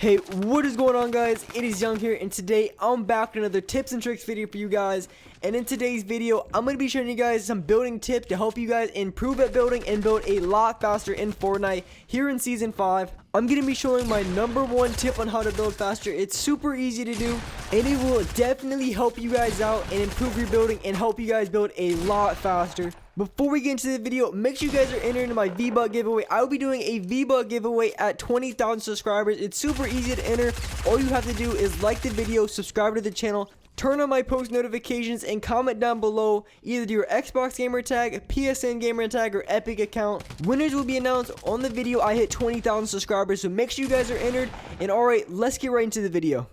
Hey, what is going on, guys? It is Young here, and today I'm back with another tips and tricks video for you guys. And in today's video, I'm going to be showing you guys some building tips to help you guys improve at building and build a lot faster in Fortnite here in Season 5. I'm going to be showing my #1 tip on how to build faster. It's super easy to do, and it will definitely help you guys out and improve your building and help you guys build a lot faster. Before we get into the video, make sure you guys are entering into my V-Buck giveaway. I will be doing a V-Buck giveaway at 20,000 subscribers. It's super easy to enter. All you have to do is like the video, subscribe to the channel, turn on my post notifications, and comment down below either your Xbox gamer tag, PSN gamer tag, or Epic account. Winners will be announced on the video I hit 20,000 subscribers, so make sure you guys are entered. And alright, let's get right into the video.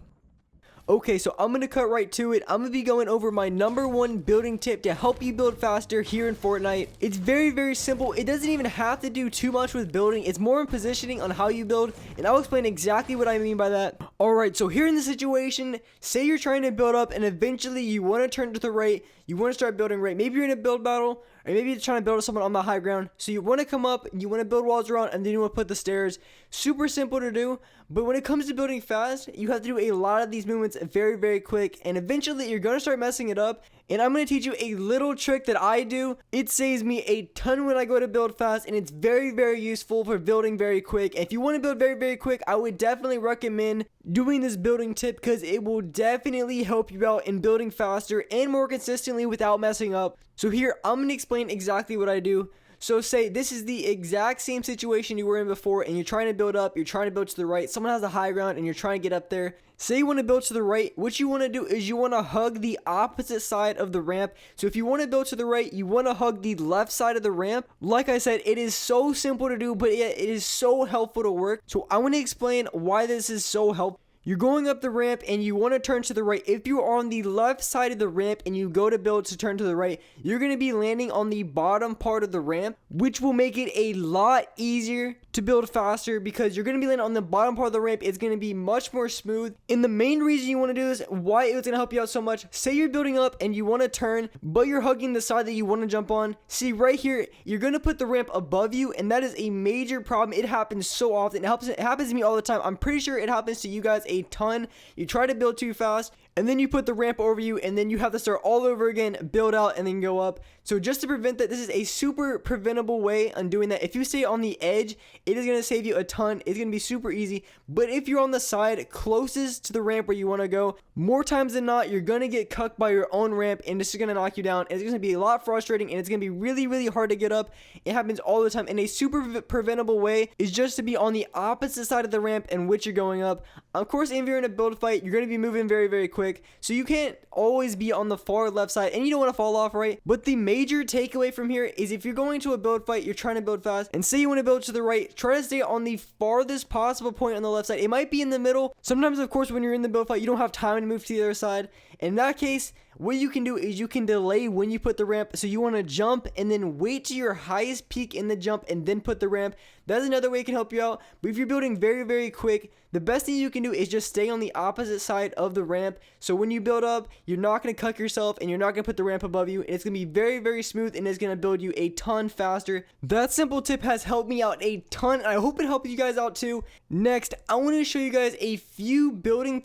Okay, so I'm going to cut right to it. I'm going to be going over my #1 building tip to help you build faster here in Fortnite. It's very simple. It doesn't even have to do too much with building. It's more in positioning on how you build, and I'll explain exactly what I mean by that. Alright, so here in the situation, say you're trying to build up and eventually you want to turn to the right. You want to start building right. Maybe you're in a build battle, or maybe you're trying to build someone on the high ground. So you want to come up, you want to build walls around, and then you want to put the stairs. Super simple to do, but when it comes to building fast, you have to do a lot of these movements very quick, and eventually you're going to start messing it up. And I'm going to teach you a little trick that I do. It saves me a ton when I go to build fast, and it's very useful for building very quick. If you want to build very quick, I would definitely recommend doing this building tip because it will definitely help you out in building faster and more consistently without messing up. So here, I'm going to explain exactly what I do. So say this is the exact same situation you were in before, and you're trying to build up, you're trying to build to the right, someone has a high ground and you're trying to get up there. Say you want to build to the right, what you want to do is you want to hug the opposite side of the ramp. So if you want to build to the right, you want to hug the left side of the ramp. Like I said, it is so simple to do, but yet it is so helpful to work. So I want to explain why this is so helpful. You're going up the ramp and you want to turn to the right. If you're on the left side of the ramp and you go to build to turn to the right, you're going to be landing on the bottom part of the ramp, which will make it a lot easier to build faster because you're going to be landing on the bottom part of the ramp. It's going to be much more smooth. And the main reason you want to do this, why it's going to help you out so much, say you're building up and you want to turn, but you're hugging the side that you want to jump on. See right here, you're going to put the ramp above you, and that is a major problem. It happens so often. It happens to me all the time. I'm pretty sure it happens to you guys a ton. You try to build too fast, and then you put the ramp over you, and then you have to start all over again, build out, and then go up. So just to prevent that, this is a super preventable way on doing that. If you stay on the edge, it is going to save you a ton. It's going to be super easy. But if you're on the side closest to the ramp where you want to go, more times than not, you're going to get cucked by your own ramp, and this is going to knock you down. It's going to be a lot frustrating, and it's going to be really hard to get up. It happens all the time. And a super preventable way is just to be on the opposite side of the ramp in which you're going up. Of course, if you're in a build fight, you're going to be moving very quick. So you can't always be on the far left side, and you don't want to fall off, right? But the major takeaway from here is if you're going to a build fight, you're trying to build fast, and say you want to build to the right, try to stay on the farthest possible point on the left side. It might be in the middle. Sometimes, of course, when you're in the build fight, you don't have time to move to the other side. In that case, what you can do is you can delay when you put the ramp. So you want to jump and then wait to your highest peak in the jump and then put the ramp. That's another way it can help you out. But if you're building very quick, the best thing you can do is just stay on the opposite side of the ramp. So when you build up, you're not going to cuck yourself and you're not going to put the ramp above you. And it's going to be very smooth, and it's going to build you a ton faster. That simple tip has helped me out a ton, and I hope it helps you guys out too. Next, I want to show you guys a few building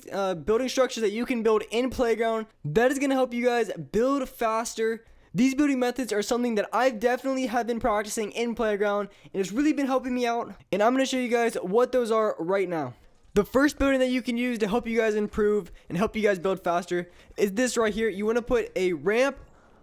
structures that you can build in Playground. That is going to help you guys build faster. These building methods are something that I've definitely have been practicing in Playground, and it's really been helping me out. And I'm going to show you guys what those are right now. The first building that you can use to help you guys improve and help you guys build faster is this right here. You want to put a ramp,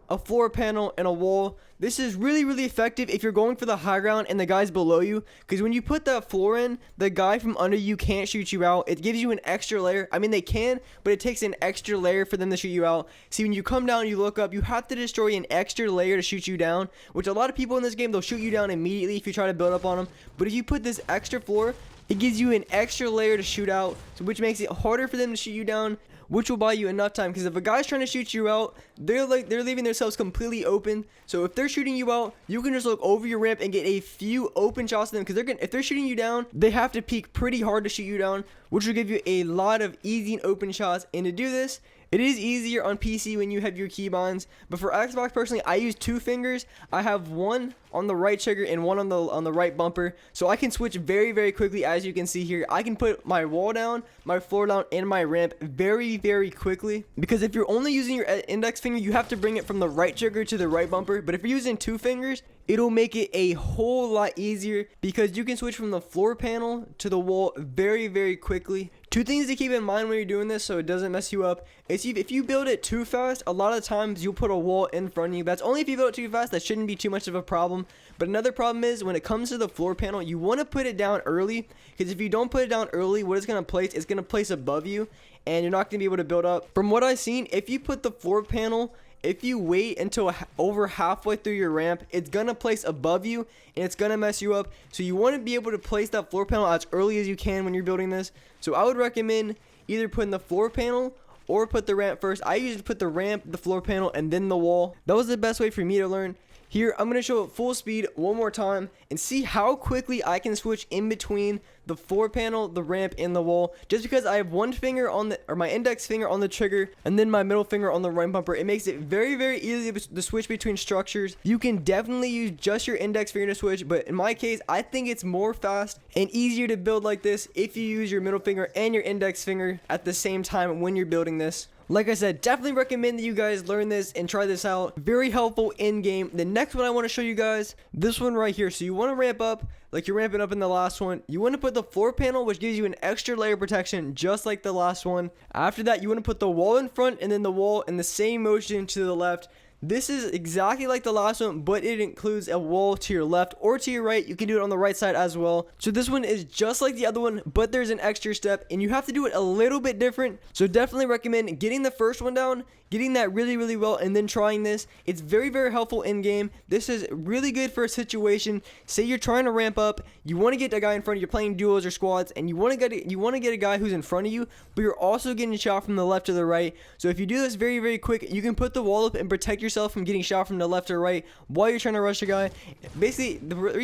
a floor panel, and a wall. This is really effective if you're going for the high ground and the guys below you, because when you put that floor in, the guy from under you can't shoot you out. It gives you an extra layer. I mean, they can, but it takes an extra layer for them to shoot you out. See, when you come down, you look up, you have to destroy an extra layer to shoot you down, which a lot of people in this game, they'll shoot you down immediately if you try to build up on them. But if you put this extra floor, it gives you an extra layer to shoot out, which makes it harder for them to shoot you down, which will buy you enough time. Because if a guy's trying to shoot you out, they're leaving themselves completely open. So if they're shooting you out, you can just look over your ramp and get a few open shots of them. Because if they're shooting you down, they have to peek pretty hard to shoot you down, which will give you a lot of easy and open shots. And to do this, It is easier on PC when you have your keybinds, but for Xbox personally, I use 2 fingers. I have one on the right trigger and one on the right bumper, so I can switch very quickly. As you can see here, I can put my wall down, my floor down, and my ramp very quickly, because if you're only using your index finger, you have to bring it from the right trigger to the right bumper. But if you're using 2 fingers, it'll make it a whole lot easier, because you can switch from the floor panel to the wall very quickly. 2 things to keep in mind when you're doing this so it doesn't mess you up is if you build it too fast, a lot of times you'll put a wall in front of you. That's only if you build it too fast. That shouldn't be too much of a problem. But another problem is when it comes to the floor panel, you want to put it down early, because if you don't put it down early, what it's going to place, it's going to place above you, and you're not going to be able to build up. From what I've seen, if you put the floor panel, if you wait until over halfway through your ramp, it's gonna place above you and it's gonna mess you up. So you want to be able to place that floor panel as early as you can when you're building this. So I would recommend either putting the floor panel or put the ramp first. I usually put the ramp, the floor panel, and then the wall. That was the best way for me to learn. Here, I'm going to show it full speed one more time and see how quickly I can switch in between the floor panel, the ramp, and the wall. Just because I have one finger on the, or my index finger on the trigger, and then my middle finger on the right bumper, it makes it very easy to switch between structures. You can definitely use just your index finger to switch, but in my case, I think it's more fast and easier to build like this if you use your middle finger and your index finger at the same time when you're building this. Like I said, definitely recommend that you guys learn this and try this out. Very helpful in game. The next one I want to show you guys, this one right here. So you want to ramp up like you're ramping up in the last one. You want to put the floor panel, which gives you an extra layer of protection, just like the last one. After that, you want to put the wall in front and then the wall in the same motion to the left. This is exactly like the last one, but it includes a wall to your left or to your right. You can do it on the right side as well. So this one is just like the other one, but there's an extra step and you have to do it a little bit different. So definitely recommend getting the first one down, getting that really well, and then trying this. It's very helpful in game. This is really good for a situation. Say you're trying to ramp up, you want to get a guy in front of you, you're playing duos or squads, and you want to get a guy who's in front of you, but you're also getting shot from the left to the right. So if you do this very quick, you can put the wall up and protect yourself from getting shot from the left or right while you're trying to rush a guy. Basically,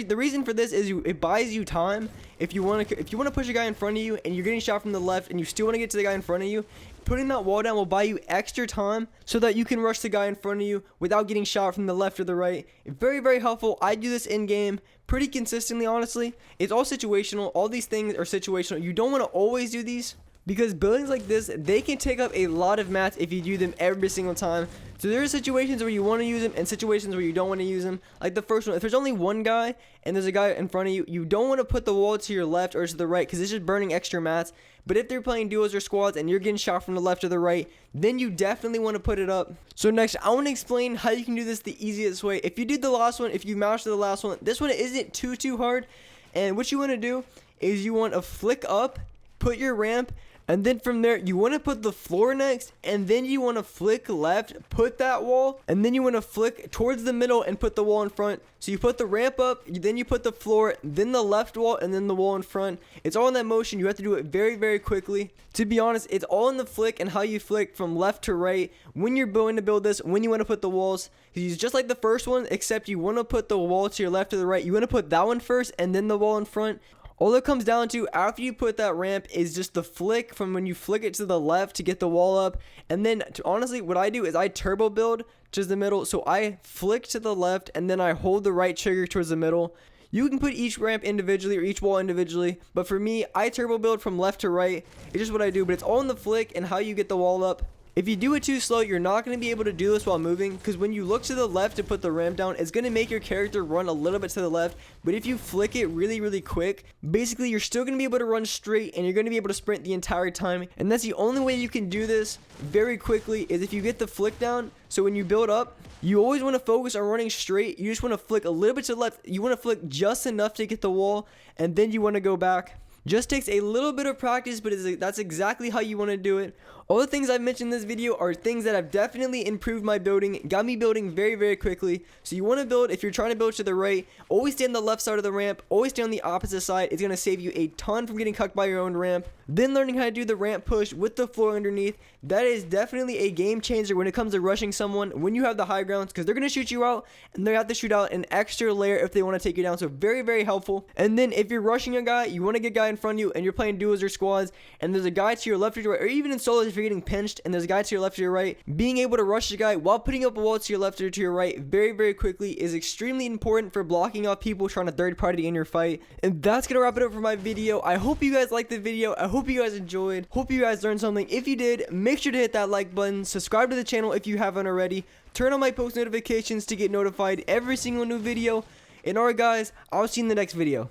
the reason for this is it buys you time. If you want to push a guy in front of you and you're getting shot from the left and you still want to get to the guy in front of you, putting that wall down will buy you extra time so that you can rush the guy in front of you without getting shot from the left or the right. Very helpful. I do this in game pretty consistently, honestly. It's all situational. All these things are situational. You don't want to always do these, because buildings like this, they can take up a lot of mats if you do them every single time. So there are situations where you want to use them and situations where you don't want to use them. Like the first one, if there's only one guy and there's a guy in front of you, you don't want to put the wall to your left or to the right, because it's just burning extra mats. But if they're playing duos or squads and you're getting shot from the left or the right, then you definitely want to put it up. So next, I want to explain how you can do this the easiest way. If you did the last one, if you mastered the last one, this one isn't too hard. And what you want to do is you want to flick up, put your ramp, and then from there, you want to put the floor next, and then you want to flick left, put that wall, and then you want to flick towards the middle and put the wall in front. So you put the ramp up, then you put the floor, then the left wall, and then the wall in front. It's all in that motion. You have to do it very quickly. To be honest, it's all in the flick and how you flick from left to right when you're going to build this, when you want to put the walls. It's just like the first one, except you want to put the wall to your left or the right. You want to put that one first and then the wall in front. All it comes down to after you put that ramp is just the flick from when you flick it to the left to get the wall up. And then honestly, what I do is I turbo build to the middle. So I flick to the left and then I hold the right trigger towards the middle. You can put each ramp individually or each wall individually, but for me, I turbo build from left to right. It's just what I do, but it's all in the flick and how you get the wall up. If you do it too slow, you're not going to be able to do this while moving, because when you look to the left to put the ramp down, it's going to make your character run a little bit to the left. But if you flick it really quick, basically you're still going to be able to run straight and you're going to be able to sprint the entire time. And that's the only way you can do this very quickly, is if you get the flick down. So when you build up, you always want to focus on running straight. You just want to flick a little bit to the left. You want to flick just enough to get the wall, and then you want to go back. Just takes a little bit of practice, but that's exactly how you want to do it. All the things I've mentioned in this video are things that have definitely improved my building, got me building very quickly. So you want to build, if you're trying to build to the right, always stay on the left side of the ramp, always stay on the opposite side. It's going to save you a ton from getting cucked by your own ramp. Then learning how to do the ramp push with the floor underneath, that is definitely a game changer when it comes to rushing someone when you have the high grounds, because they're going to shoot you out and they have to shoot out an extra layer if they want to take you down. So very helpful. And then if you're rushing a guy, you want to get a guy in front of you and you're playing duos or squads, and there's a guy to your left or right, or even in solos if if you're getting pinched and there's a guy to your left or your right, being able to rush the guy while putting up a wall to your left or to your right very quickly is extremely important for blocking off people trying to third party in your fight. And that's gonna wrap it up for my video. I hope you guys liked the video. I hope you guys enjoyed. Hope you guys learned something. If you did, make sure to hit that like button, subscribe to the channel if you haven't already, turn on my post notifications to get notified every single new video. And alright guys, I'll see you in the next video.